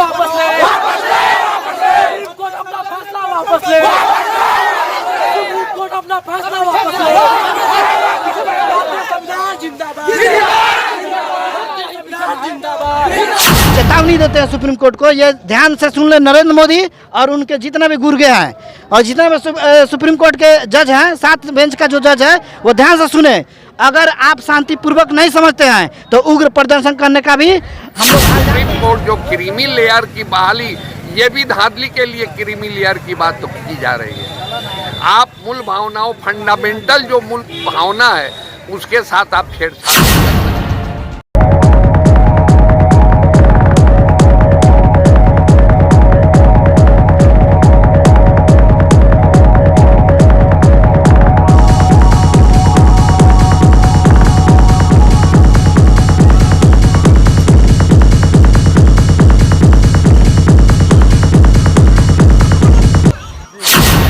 वापस ले, supreme court अपना फैसला वापस ले, सुप्रीम कोर्ट अपना फैसला वापस ले। संविधान जिंदाबाद, संविधान जिंदाबाद। चेतावनी देते हैं सुप्रीम कोर्ट को, ये ध्यान से सुन ले नरेंद्र मोदी और उनके जितने भी गुर्गे हैं और जितने भी सुप्रीम कोर्ट के जज हैं, 7 बेंच का जो जज है वो ध्यान से सुने। अगर आप शांतिपूर्वक नहीं समझते हैं तो उग्र प्रदर्शन करने का भी हम लोग। सुप्रीम कोर्ट जो क्रीमी लेयर की बहाली, ये भी धांधली के लिए क्रीमी लेयर की बात तो की जा रही है। आप मूल भावनाओं, फंडामेंटल जो मूल भावना है उसके साथ आप छेड़छाड़ कर रहे हैं।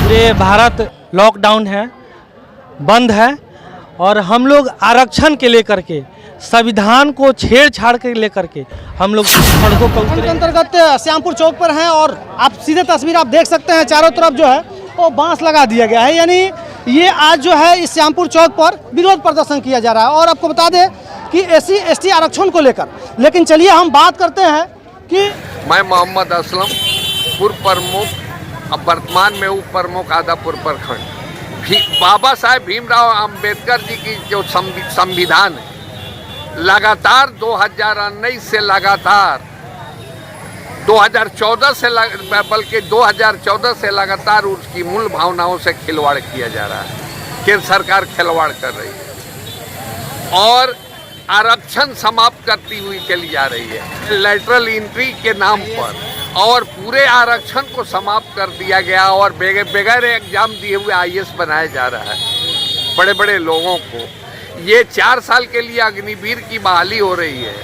पूरे भारत लॉकडाउन है, बंद है और हम लोग आरक्षण के लेकर के, संविधान को छेड़छाड़ के लेकर के हम लोग सड़कों पर उतरे। के अंतर्गत श्यामपुर चौक पर हैं और आप सीधे तस्वीर आप देख सकते हैं, चारों तरफ जो है वो बांस लगा दिया गया है। यानी ये आज जो है इस श्यामपुर चौक पर विरोध प्रदर्शन किया जा रहा है। और आपको बता दें कि SC ST आरक्षण को लेकर, लेकिन चलिए हम बात करते हैं कि मैं मोहम्मद असलम, पूर्व प्रमुख, अब वर्तमान में उप प्रमुख आदापुर प्रखंड। बाबा साहेब भीमराव अंबेडकर जी की जो संविधान है, लगातार 2019 से लगातार 2014 से बल्कि 2014 से लगातार उसकी मूल भावनाओं से खिलवाड़ किया जा रहा है। केंद्र सरकार खिलवाड़ कर रही है और आरक्षण समाप्त करती हुई चली जा रही है लैटरल एंट्री के नाम पर, और पूरे आरक्षण को समाप्त कर दिया गया और बगैर एग्जाम दिए हुए IAS बनाया जा रहा है बड़े बड़े लोगों को। ये 4 साल के लिए अग्निवीर की बहाली हो रही है।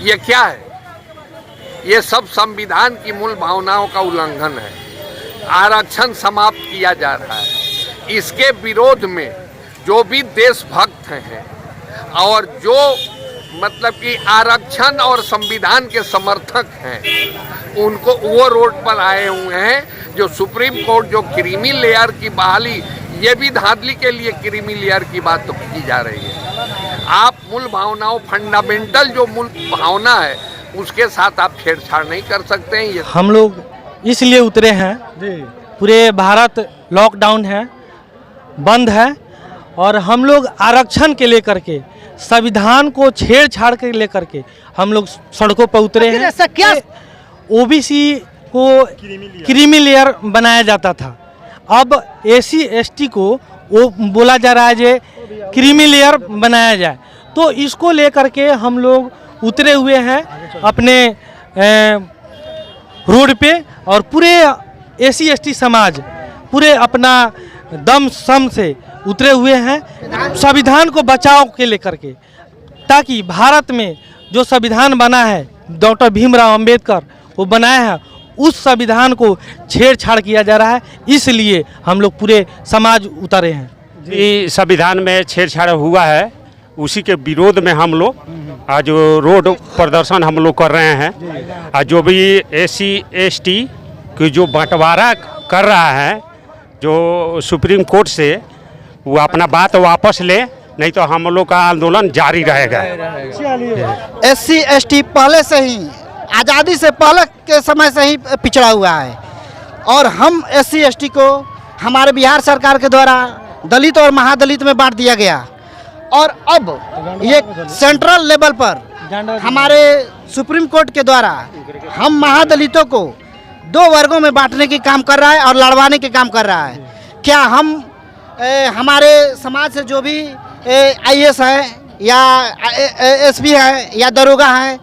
ये क्या है? ये सब संविधान की मूल भावनाओं का उल्लंघन है। आरक्षण समाप्त किया जा रहा है। इसके विरोध में जो भी देशभक्त हैं और जो मतलब कि आरक्षण और संविधान के समर्थक हैं, उनको वो रोड पर आए हुए हैं। जो सुप्रीम कोर्ट जो क्रीमी लेयर की बहाली, ये भी धांधली के लिए क्रीमी लेयर की बात तो की जा रही है। आप मूल भावनाओं, फंडामेंटल जो मूल भावना है उसके साथ आप छेड़छाड़ नहीं कर सकते हैं। ये हम लोग इसलिए उतरे हैं, पूरे भारत लॉकडाउन है, बंद है और हम लोग आरक्षण के लेकर के, संविधान को छेड़छाड़ के लेकर के हम लोग सड़कों पर उतरे हैं। ऐसा क्या OBC को क्रीमी लेयर बनाया जाता था, अब SC ST को वो बोला जा रहा है जे क्रीमी लेयर बनाया जाए। तो इसको लेकर के हम लोग उतरे हुए हैं अपने रोड पे और पूरे SC ST समाज पूरे अपना दम सम से उतरे हुए हैं संविधान को बचाव के लेकर के, ताकि भारत में जो संविधान बना है डॉक्टर भीमराव अंबेडकर वो बनाया है, उस संविधान को छेड़छाड़ किया जा रहा है। इसलिए हम लोग पूरे समाज उतरे हैं। जी, संविधान में छेड़छाड़ हुआ है, उसी के विरोध में हम लोग आज रोड प्रदर्शन हम लोग कर रहे हैं। और जो भी SC ST की जो बंटवारा कर रहा है जो सुप्रीम कोर्ट से, वो अपना बात वापस ले, नहीं तो हम लोग का आंदोलन जारी रहेगा। SC ST पहले से ही, आज़ादी से पहले के समय से ही पिछड़ा हुआ है और हम SC ST को हमारे बिहार सरकार के द्वारा दलित और महादलित में बांट दिया गया और अब ये सेंट्रल लेवल पर हमारे सुप्रीम कोर्ट के द्वारा हम महादलितों को 2 वर्गों में बांटने की काम कर रहा है और लड़वाने के काम कर रहा है। क्या हम हमारे समाज से जो भी IAS है या SP है या दरोगा है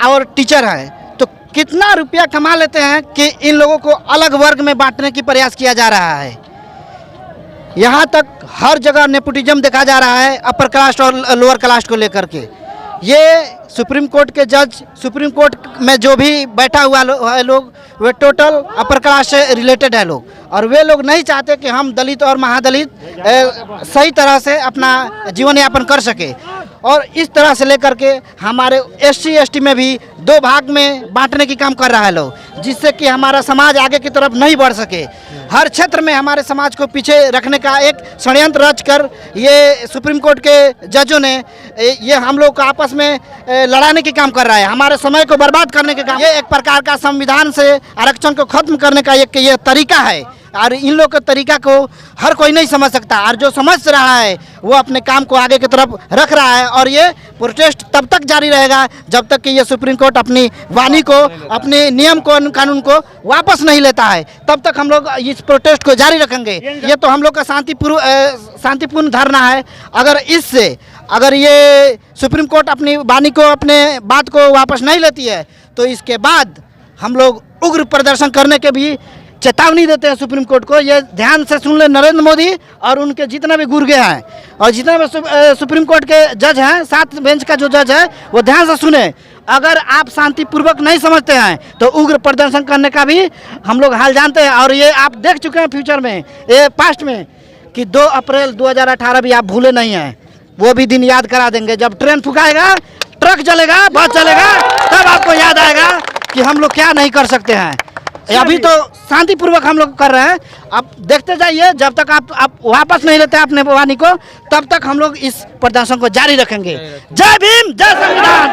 और टीचर है, तो कितना रुपया कमा लेते हैं कि इन लोगों को अलग वर्ग में बांटने की प्रयास किया जा रहा है। यहाँ तक हर जगह नेपोटिज्म देखा जा रहा है अपर कास्ट और लोअर कास्ट को लेकर के। ये सुप्रीम कोर्ट के जज, सुप्रीम कोर्ट में जो भी बैठा हुआ है लोग, वे टोटल अपर कास्ट से रिलेटेड है लोग, और वे लोग नहीं चाहते कि हम दलित और महादलित सही तरह से अपना जीवन यापन कर सके। और इस तरह से लेकर के हमारे SC ST में भी दो भाग में बांटने की काम कर रहा है लोग, जिससे कि हमारा समाज आगे की तरफ नहीं बढ़ सके। हर क्षेत्र में हमारे समाज को पीछे रखने का एक षड्यंत्र रच कर ये सुप्रीम कोर्ट के जजों ने ये हम लोग को आपस में लड़ाने की काम कर रहा है, हमारे समय को बर्बाद करने के काम। ये एक प्रकार का संविधान से आरक्षण को खत्म करने का एक ये तरीका है, और इन लोग के तरीका को हर कोई नहीं समझ सकता, और जो समझ रहा है वो अपने काम को आगे की तरफ रख रहा है। और ये प्रोटेस्ट तब तक जारी रहेगा जब तक कि ये सुप्रीम कोर्ट अपनी वाणी को, अपने नियम को, कानून को वापस नहीं लेता है, तब तक हम लोग इस प्रोटेस्ट को जारी रखेंगे। ये तो हम लोग का शांतिपूर्ण धरना है। अगर ये सुप्रीम कोर्ट अपनी वाणी को, अपने बात को वापस नहीं लेती है, तो इसके बाद हम लोग उग्र प्रदर्शन करने के भी चेतावनी देते हैं सुप्रीम कोर्ट को। ये ध्यान से सुन ले नरेंद्र मोदी और उनके जितने भी गुर्गे हैं, और जितने भी सुप्रीम कोर्ट के जज हैं, 7 बेंच का जो जज है, वो ध्यान से सुने। अगर आप शांतिपूर्वक नहीं समझते हैं तो उग्र प्रदर्शन करने का भी हम लोग हाल जानते हैं। और ये आप देख चुके हैं फ्यूचर में, ये पास्ट में, कि 2 अप्रैल 2018 भी आप भूले नहीं हैं। वो भी दिन याद करा देंगे, जब ट्रेन फुकाएगा, ट्रक चलेगा, बस चलेगा, तब आपको याद आएगा कि हम लोग क्या नहीं कर सकते हैं। अभी तो शांतिपूर्वक हम लोग कर रहे हैं, आप देखते जाइए। जब तक आप वापस नहीं लेते अपने वाणी को, तब तक हम लोग इस प्रदर्शन को जारी रखेंगे। जय भीम, जय संविधान।